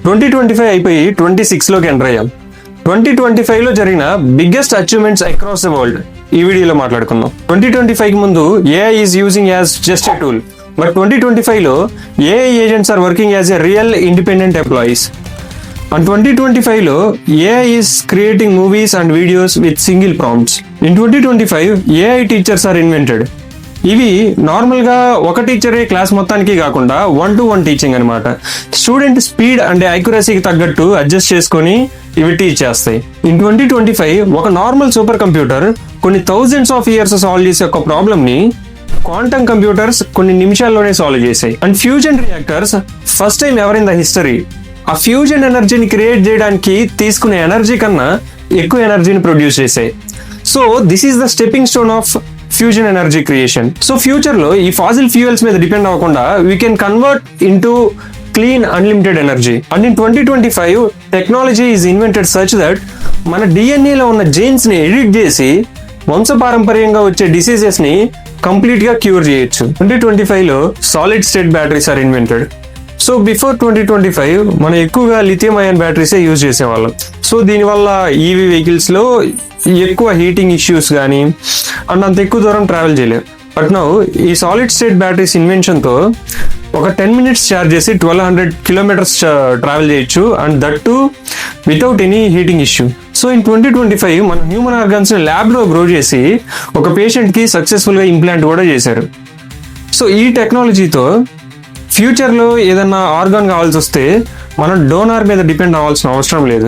2025 అయిపోయి 26లోకి ఎంటర్ అయ్యాం. 2025లో జరిగిన biggest achievements across the world ఈ వీడియోలో మాట్లాడుకుందాం. 2025కి ముందు AI is using as just a tool, but 2025లో AI agents are working as a real independent employees. And 2025లో AI is creating movies and videos with single prompts. In 2025 AI teachers are invented. ఇవి నార్మల్గా ఒక టీచరే class మొత్తానికి కాకుండా 1-to-1 teaching అనమాట. Student speed and యాక్యురసీకి తగ్గట్టు adjust చేసుకొని ఇవి టీచ్ చేస్తాయి. ఇన్ 2025 ఒక నార్మల్ సూపర్ కంప్యూటర్ కొన్ని థౌజండ్స్ ఆఫ్ ఇయర్స్ సాల్వ్ చేసే ఒక ప్రాబ్లమ్ ని క్వాంటమ్ కంప్యూటర్స్ కొన్ని నిమిషాల్లోనే సాల్వ్ చేసాయి. And fusion reactors first time ever in the history ఆ ఫ్యూజన్ ఎనర్జీని క్రియేట్ చేయడానికి తీసుకునే ఎనర్జీ కన్నా ఎక్కువ ఎనర్జీని ప్రొడ్యూస్ చేసాయి. So this is the stepping stone of fusion energy creation. So future లో ఈ ఫాసిల్ ఫ్యూయల్స్ మీద డిపెండ్ అవ్వకుండా we can convert into clean unlimited energy. And in 2025 technology is invented such that మన డిఎన్ఏలో ఉన్న జీన్స్ ని edit చేసి వంశపారంపర్యంగా వచ్చే డిసీజెస్ ని కంప్లీట్ గా క్యూర్ చేయొచ్చు. 2025లో solid state batteries are invented. So before 2025 మనం ఎక్కువగా లిథియం అయాన్ బ్యాటరీసే యూజ్ చేసేవాళ్ళం. సో దీనివల్ల ఈవీ వెహికల్స్ లో ఎక్కువ హీటింగ్ ఇష్యూస్ కానీ అండ్ అంత ఎక్కువ దూరం ట్రావెల్ చేయలేము. బట్ నౌ ఈ సాలిడ్ స్టేట్ బ్యాటరీస్ ఇన్వెన్షన్ తో ఒక 10 minutes ఛార్జ్ చేసి 1200 kilometers ట్రావెల్ చేయొచ్చు, and that to without any heating issue. So in 2025 మన హ్యూమన్ ఆర్గన్స్ ని ల్యాబ్ లో గ్రో చేసి ఒక పేషెంట్ కి సక్సెస్ఫుల్ గా ఇంప్లాంట్ కూడా చేశారు. సో ఈ టెక్నాలజీతో ఫ్యూచర్లో ఏదన్నా ఆర్గాన్ కావాల్సి వస్తే మనం డోనార్ మీద డిపెండ్ అవ్వాల్సిన అవసరం లేదు.